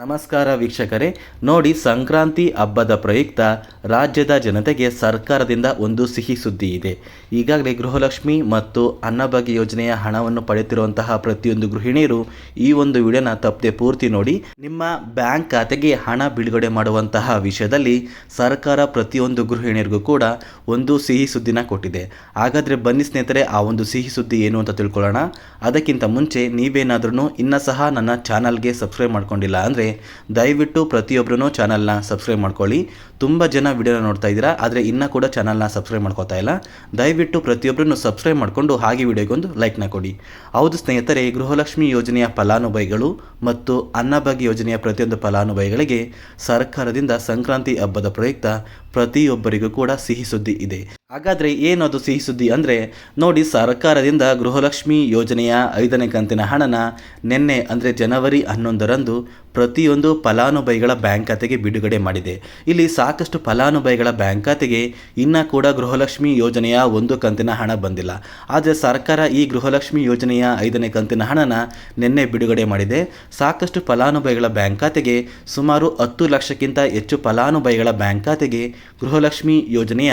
ನಮಸ್ಕಾರ ವೀಕ್ಷಕರೇ, ನೋಡಿ ಸಂಕ್ರಾಂತಿ ಹಬ್ಬದ ಪ್ರಯುಕ್ತ ರಾಜ್ಯದ ಜನತೆಗೆ ಸರ್ಕಾರದಿಂದ ಒಂದು ಸಿಹಿ ಸುದ್ದಿ ಇದೆ. ಈಗಾಗಲೇ ಗೃಹಲಕ್ಷ್ಮಿ ಮತ್ತು ಅನ್ನಭಾಗ್ಯ ಯೋಜನೆಯ ಹಣವನ್ನು ಪಡೆಯುತ್ತಿರುವಂತಹ ಪ್ರತಿಯೊಂದು ಗೃಹಿಣಿಯರು ಈ ಒಂದು ವಿಡಿಯೋನ ತಪ್ಪದೆ ಪೂರ್ತಿ ನೋಡಿ. ನಿಮ್ಮ ಬ್ಯಾಂಕ್ ಖಾತೆಗೆ ಹಣ ಬಿಡುಗಡೆ ಮಾಡುವಂತಹ ವಿಷಯದಲ್ಲಿ ಸರ್ಕಾರ ಪ್ರತಿಯೊಂದು ಗೃಹಿಣಿಯರಿಗೂ ಕೂಡ ಒಂದು ಸಿಹಿ ಸುದ್ದಿನ ಕೊಟ್ಟಿದೆ. ಹಾಗಾದರೆ ಬನ್ನಿ ಸ್ನೇಹಿತರೆ, ಆ ಒಂದು ಸಿಹಿ ಸುದ್ದಿ ಏನು ಅಂತ ತಿಳ್ಕೊಳ್ಳೋಣ. ಅದಕ್ಕಿಂತ ಮುಂಚೆ ನೀವೇನಾದ್ರೂ ಇನ್ನೂ ಸಹ ನನ್ನ ಚಾನಲ್ಗೆ ಸಬ್ಸ್ಕ್ರೈಬ್ ಮಾಡ್ಕೊಂಡಿಲ್ಲ ಅಂದರೆ ದಯವಿಟ್ಟು ಪ್ರತಿಯೊಬ್ಬರೂ ಚಾನಲ್ನ ಸಬ್ಸ್ಕ್ರೈಬ್ ಮಾಡ್ಕೊಳ್ಳಿ. ತುಂಬ ಜನ ವಿಡಿಯೋನ ನೋಡ್ತಾ ಇದ್ದೀರಾ, ಆದರೆ ಇನ್ನೂ ಕೂಡ ಚಾನಲ್ನ ಸಬ್ಸ್ಕ್ರೈಬ್ ಮಾಡ್ಕೋತಾ ಇಲ್ಲ. ದಯವಿಟ್ಟು ಪ್ರತಿಯೊಬ್ಬರೂ ಸಬ್ಸ್ಕ್ರೈಬ್ ಮಾಡಿಕೊಂಡು ಹಾಗೆ ವಿಡಿಯೋಗೊಂದು ಲೈಕ್ನ ಕೊಡಿ. ಹೌದು ಸ್ನೇಹಿತರೆ, ಗೃಹಲಕ್ಷ್ಮಿ ಯೋಜನೆಯ ಫಲಾನುಭವಿಗಳು ಮತ್ತು ಅನ್ನಭಾಗ್ಯ ಯೋಜನೆಯ ಪ್ರತಿಯೊಂದು ಫಲಾನುಭವಿಗಳಿಗೆ ಸರ್ಕಾರದಿಂದ ಸಂಕ್ರಾಂತಿ ಹಬ್ಬದ ಪ್ರಯುಕ್ತ ಪ್ರತಿಯೊಬ್ಬರಿಗೂ ಕೂಡ ಸಿಹಿ ಸುದ್ದಿ ಇದೆ. ಹಾಗಾದರೆ ಏನದು ಸಿಹಿ ಸುದ್ದಿ ಅಂದರೆ, ನೋಡಿ, ಸರ್ಕಾರದಿಂದ ಗೃಹಲಕ್ಷ್ಮಿ ಯೋಜನೆಯ 5ನೇ ಕಂತಿನ ಹಣನ ನಿನ್ನೆ ಅಂದರೆ ಜನವರಿ 11ರಂದು ಪ್ರತಿಯೊಂದು ಫಲಾನುಭವಿಗಳ ಬ್ಯಾಂಕ್ ಖಾತೆಗೆ ಬಿಡುಗಡೆ ಮಾಡಿದೆ. ಇಲ್ಲಿ ಸಾಕಷ್ಟು ಫಲಾನುಭವಿಗಳ ಬ್ಯಾಂಕ್ ಖಾತೆಗೆ ಇನ್ನೂ ಕೂಡ ಗೃಹಲಕ್ಷ್ಮಿ ಯೋಜನೆಯ 1 ಕಂತಿನ ಹಣ ಬಂದಿಲ್ಲ. ಆದರೆ ಸರ್ಕಾರ ಈ ಗೃಹಲಕ್ಷ್ಮಿ ಯೋಜನೆಯ 5ನೇ ಕಂತಿನ ಹಣನ ನಿನ್ನೆ ಬಿಡುಗಡೆ ಮಾಡಿದೆ. ಸಾಕಷ್ಟು ಫಲಾನುಭವಿಗಳ ಬ್ಯಾಂಕ್ ಖಾತೆಗೆ ಸುಮಾರು 10 ಲಕ್ಷಕ್ಕಿಂತ ಹೆಚ್ಚು ಫಲಾನುಭವಿಗಳ ಬ್ಯಾಂಕ್ ಖಾತೆಗೆ ಗೃಹಲಕ್ಷ್ಮಿ ಯೋಜನೆಯ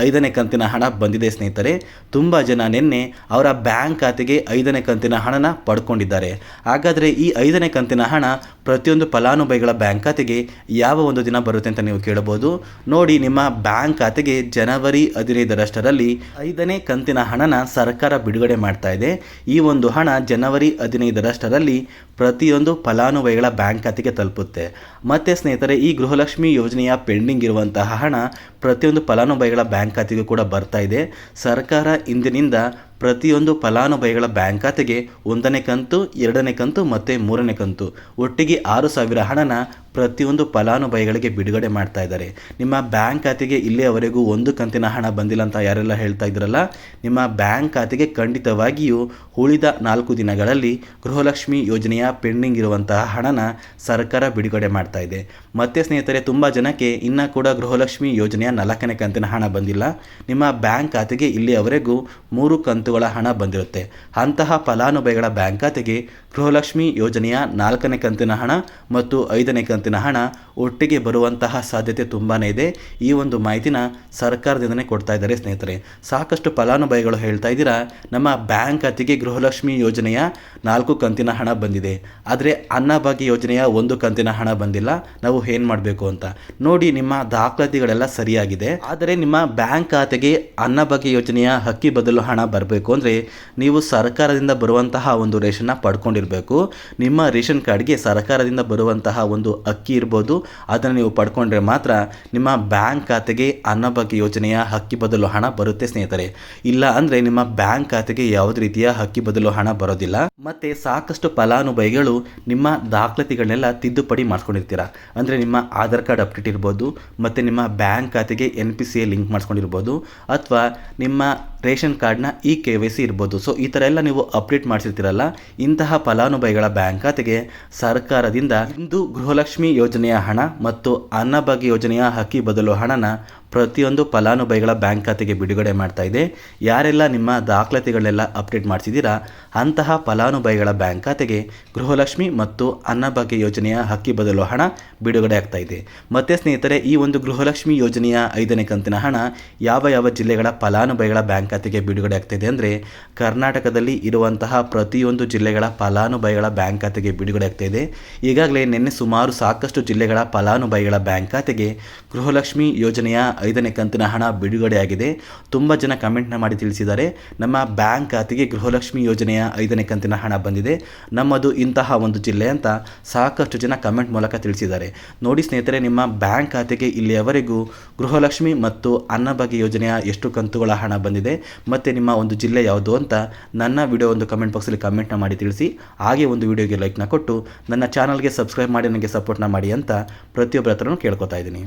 5ನೇ ಕಂತಿನ ಹಣ ಬಂದಿದೆ. ಸ್ನೇಹಿತರೆ, ತುಂಬ ಜನ ನಿನ್ನೆ ಅವರ ಬ್ಯಾಂಕ್ ಖಾತೆಗೆ 5ನೇ ಕಂತಿನ ಹಣನ ಪಡ್ಕೊಂಡಿದ್ದಾರೆ. ಹಾಗಾದರೆ ಈ 5ನೇ ಕಂತಿನ ಹಣ ಪ್ರತಿಯೊಂದು ಫಲಾನುಭವಿಗಳ ಬ್ಯಾಂಕ್ ಖಾತೆಗೆ ಯಾವ ಒಂದು ದಿನ ಬರುತ್ತೆ ಅಂತ ನೀವು ಕೇಳಬಹುದು. ನೋಡಿ, ನಿಮ್ಮ ಬ್ಯಾಂಕ್ ಖಾತೆಗೆ ಜನವರಿ 15ರಷ್ಟರಲ್ಲಿ 5ನೇ ಕಂತಿನ ಹಣನ ಸರ್ಕಾರ ಬಿಡುಗಡೆ ಮಾಡ್ತಾ ಇದೆ. ಈ ಒಂದು ಹಣ ಜನವರಿ 15ರಷ್ಟರಲ್ಲಿ ಪ್ರತಿಯೊಂದು ಫಲಾನುಭವಿಗಳ ಬ್ಯಾಂಕ್ ಖಾತೆಗೆ ತಲುಪುತ್ತೆ. ಮತ್ತು ಸ್ನೇಹಿತರೆ, ಈ ಗೃಹಲಕ್ಷ್ಮಿ ಯೋಜನೆಯ ಪೆಂಡಿಂಗ್ ಇರುವಂತಹ ಹಣ ಪ್ರತಿಯೊಂದು ಫಲಾನುಭವಿಗಳ ಬ್ಯಾಂಕ್ ಖಾತೆಗೂ ಕೂಡ ಬರ್ತಾ ಇದೆ. ಸರ್ಕಾರ ಇಂದಿನಿಂದ ಪ್ರತಿಯೊಂದು ಫಲಾನುಭವಿಗಳ ಬ್ಯಾಂಕ್ ಖಾತೆಗೆ 1ನೇ ಕಂತು, 2ನೇ ಕಂತು ಮತ್ತು 3ನೇ ಕಂತು ಒಟ್ಟಿಗೆ 6,000 ಹಣನ ಪ್ರತಿಯೊಂದು ಫಲಾನುಭವಿಗಳಿಗೆ ಬಿಡುಗಡೆ ಮಾಡ್ತಾ ಇದ್ದಾರೆ. ನಿಮ್ಮ ಬ್ಯಾಂಕ್ ಖಾತೆಗೆ ಇಲ್ಲಿಯವರೆಗೂ 1 ಕಂತಿನ ಹಣ ಬಂದಿಲ್ಲ ಅಂತ ಯಾರೆಲ್ಲ ಹೇಳ್ತಾ ಇದ್ರಲ್ಲ, ನಿಮ್ಮ ಬ್ಯಾಂಕ್ ಖಾತೆಗೆ ಖಂಡಿತವಾಗಿಯೂ ಉಳಿದ 4 ದಿನಗಳಲ್ಲಿ ಗೃಹಲಕ್ಷ್ಮಿ ಯೋಜನೆಯ ಪೆಂಡಿಂಗ್ ಇರುವಂತಹ ಹಣನ ಸರ್ಕಾರ ಬಿಡುಗಡೆ ಮಾಡ್ತಾ ಇದೆ. ಮತ್ತು ಸ್ನೇಹಿತರೆ, ತುಂಬ ಜನಕ್ಕೆ ಇನ್ನೂ ಕೂಡ ಗೃಹಲಕ್ಷ್ಮಿ ಯೋಜನೆಯ 4ನೇ ಕಂತಿನ ಹಣ ಬಂದಿಲ್ಲ. ನಿಮ್ಮ ಬ್ಯಾಂಕ್ ಖಾತೆಗೆ ಇಲ್ಲಿಯವರೆಗೂ 3 ಕಂತುಗಳ ಹಣ ಬಂದಿರುತ್ತೆ. ಅಂತಹ ಫಲಾನುಭವಿಗಳ ಬ್ಯಾಂಕ್ ಖಾತೆಗೆ ಗೃಹಲಕ್ಷ್ಮಿ ಯೋಜನೆಯ 4ನೇ ಕಂತಿನ ಹಣ ಮತ್ತು 5ನೇ ಕಂತಿನ ಹಣ ಒಟ್ಟಿಗೆ ಬರುವಂತಹ ಸಾಧ್ಯತೆ ತುಂಬಾ ಇದೆ. ಈ ಒಂದು ಮಾಹಿತಿನ ಸರ್ಕಾರದಿಂದನೇ ಕೊಡ್ತಾ ಇದ್ದಾರೆ. ಸ್ನೇಹಿತರೆ, ಸಾಕಷ್ಟು ಫಲಾನುಭವಿಗಳು ಹೇಳ್ತಾ ಇದ್ದೀರಾ, ನಮ್ಮ ಬ್ಯಾಂಕ್ ಖಾತೆಗೆ ಗೃಹಲಕ್ಷ್ಮಿ ಯೋಜನೆಯ 4 ಕಂತಿನ ಹಣ ಬಂದಿದೆ, ಆದರೆ ಅನ್ನಭಾಗ್ಯ ಯೋಜನೆಯ 1 ಕಂತಿನ ಹಣ ಬಂದಿಲ್ಲ, ನಾವು ಏನು ಮಾಡಬೇಕು ಅಂತ. ನೋಡಿ, ನಿಮ್ಮ ದಾಖಲಾತಿಗಳೆಲ್ಲ ಸರಿಯಾಗಿದೆ, ಆದರೆ ನಿಮ್ಮ ಬ್ಯಾಂಕ್ ಖಾತೆಗೆ ಅನ್ನಭಾಗ್ಯ ಯೋಜನೆಯ ಅಕ್ಕಿ ಬದಲು ಹಣ ಬರಬೇಕು ಅಂದರೆ ನೀವು ಸರ್ಕಾರದಿಂದ ಬರುವಂತಹ ಒಂದು ರೇಷನ್ನ ಪಡ್ಕೊಂಡಿರಬೇಕು. ನಿಮ್ಮ ರೇಷನ್ ಕಾರ್ಡ್ಗೆ ಸರ್ಕಾರದಿಂದ ಬರುವಂತಹ ಒಂದು ಅಕ್ಕಿ ಇರ್ಬೋದು, ಅದನ್ನು ನೀವು ಪಡ್ಕೊಂಡ್ರೆ ಮಾತ್ರ ನಿಮ್ಮ ಬ್ಯಾಂಕ್ ಖಾತೆಗೆ ಅನ್ನಭಾಗ್ಯ ಯೋಜನೆಯ ಅಕ್ಕಿ ಬದಲು ಹಣ ಬರುತ್ತೆ ಸ್ನೇಹಿತರೆ. ಇಲ್ಲ ಅಂದರೆ ನಿಮ್ಮ ಬ್ಯಾಂಕ್ ಖಾತೆಗೆ ಯಾವುದೇ ರೀತಿಯ ಅಕ್ಕಿ ಬದಲು ಹಣ ಬರೋದಿಲ್ಲ. ಮತ್ತು ಸಾಕಷ್ಟು ಫಲಾನುಭವಿಗಳು ನಿಮ್ಮ ದಾಖಲಾತಿಗಳನ್ನೆಲ್ಲ ತಿದ್ದುಪಡಿ ಮಾಡ್ಕೊಂಡಿರ್ತೀರ. ಅಂದರೆ ನಿಮ್ಮ ಆಧಾರ್ ಕಾರ್ಡ್ ಅಪ್ಡೇಟ್ ಇರ್ಬೋದು, ಮತ್ತು ನಿಮ್ಮ ಬ್ಯಾಂಕ್ ಖಾತೆಗೆ NPCA ಲಿಂಕ್ ಮಾಡಿಸ್ಕೊಂಡಿರ್ಬೋದು, ಅಥವಾ ನಿಮ್ಮ ರೇಷನ್ ಕಾರ್ಡ್ನ KYC ಇರ್ಬೋದು. ಸೊ ಈ ಥರ ಎಲ್ಲ ನೀವು ಅಪ್ಡೇಟ್ ಮಾಡಿಸಿರ್ತೀರಲ್ಲ, ಇಂತಹ ಫಲಾನುಭವಿಗಳ ಬ್ಯಾಂಕ್ ಖಾತೆಗೆ ಸರ್ಕಾರದಿಂದ ಇಂದು ಗೃಹಲಕ್ಷ್ಮಿ ಯೋಜನೆಯ ಹಣ ಮತ್ತು ಅನ್ನಭಾಗ್ಯ ಯೋಜನೆಯ ಅಕ್ಕಿ ಬದಲು ಹಣನ ಪ್ರತಿಯೊಂದು ಫಲಾನುಭವಿಗಳ ಬ್ಯಾಂಕ್ ಖಾತೆಗೆ ಬಿಡುಗಡೆ ಮಾಡ್ತಾ ಇದೆ. ಯಾರೆಲ್ಲ ನಿಮ್ಮ ದಾಖಲಾತಿಗಳನ್ನೆಲ್ಲ ಅಪ್ಡೇಟ್ ಮಾಡಿಸಿದ್ದೀರಾ ಅಂತಹ ಫಲಾನುಭವಿಗಳ ಬ್ಯಾಂಕ್ ಖಾತೆಗೆ ಗೃಹಲಕ್ಷ್ಮಿ ಮತ್ತು ಅನ್ನಭಾಗ್ಯ ಯೋಜನೆಯ ಅಕ್ಕಿ ಬದಲು ಹಣ ಬಿಡುಗಡೆ ಆಗ್ತಾ ಇದೆ. ಮತ್ತು ಸ್ನೇಹಿತರೆ, ಈ ಒಂದು ಗೃಹಲಕ್ಷ್ಮಿ ಯೋಜನೆಯ 5ನೇ ಕಂತಿನ ಹಣ ಯಾವ ಜಿಲ್ಲೆಗಳ ಫಲಾನುಭವಿಗಳ ಬ್ಯಾಂಕ್ ಖಾತೆಗೆ ಬಿಡುಗಡೆ ಆಗ್ತಾಯಿದೆ ಅಂದರೆ, ಕರ್ನಾಟಕದಲ್ಲಿ ಇರುವಂತಹ ಪ್ರತಿಯೊಂದು ಜಿಲ್ಲೆಗಳ ಫಲಾನುಭವಿಗಳ ಬ್ಯಾಂಕ್ ಖಾತೆಗೆ ಬಿಡುಗಡೆ ಆಗ್ತಾಯಿದೆ. ಈಗಾಗಲೇ ನಿನ್ನೆ ಸುಮಾರು ಸಾಕಷ್ಟು ಜಿಲ್ಲೆಗಳ ಫಲಾನುಭವಿಗಳ ಬ್ಯಾಂಕ್ ಖಾತೆಗೆ ಗೃಹಲಕ್ಷ್ಮಿ ಯೋಜನೆಯ 5ನೇ ಕಂತಿನ ಹಣ ಬಿಡುಗಡೆಯಾಗಿದೆ. ತುಂಬ ಜನ ಕಮೆಂಟ್ನ ಮಾಡಿ ತಿಳಿಸಿದ್ದಾರೆ, ನಮ್ಮ ಬ್ಯಾಂಕ್ ಖಾತೆಗೆ ಗೃಹಲಕ್ಷ್ಮಿ ಯೋಜನೆಯ 5ನೇ ಕಂತಿನ ಹಣ ಬಂದಿದೆ, ನಮ್ಮದು ಇಂತಹ ಒಂದು ಜಿಲ್ಲೆ ಅಂತ ಸಾಕಷ್ಟು ಜನ ಕಮೆಂಟ್ ಮೂಲಕ ತಿಳಿಸಿದ್ದಾರೆ. ನೋಡಿ ಸ್ನೇಹಿತರೆ, ನಿಮ್ಮ ಬ್ಯಾಂಕ್ ಖಾತೆಗೆ ಇಲ್ಲಿಯವರೆಗೂ ಗೃಹಲಕ್ಷ್ಮಿ ಮತ್ತು ಅನ್ನಭಾಗ್ಯ ಯೋಜನೆಯ ಎಷ್ಟು ಕಂತುಗಳ ಹಣ ಬಂದಿದೆ ಮತ್ತು ನಿಮ್ಮ ಒಂದು ಜಿಲ್ಲೆ ಯಾವುದು ಅಂತ ನನ್ನ ವಿಡಿಯೋ ಒಂದು ಕಮೆಂಟ್ ಬಾಕ್ಸಲ್ಲಿ ಕಮೆಂಟ್ನ ಮಾಡಿ ತಿಳಿಸಿ. ಹಾಗೆ ಒಂದು ವಿಡಿಯೋಗೆ ಲೈಕ್ನ ಕೊಟ್ಟು ನನ್ನ ಚಾನಲ್ಗೆ ಸಬ್ಸ್ಕ್ರೈಬ್ ಮಾಡಿ ನನಗೆ ಸಪೋರ್ಟ್ನ ಮಾಡಿ ಅಂತ ಪ್ರತಿಯೊಬ್ಬರ ಹತ್ರನೂ ಕೇಳ್ಕೊತಾ ಇದ್ದೀನಿ.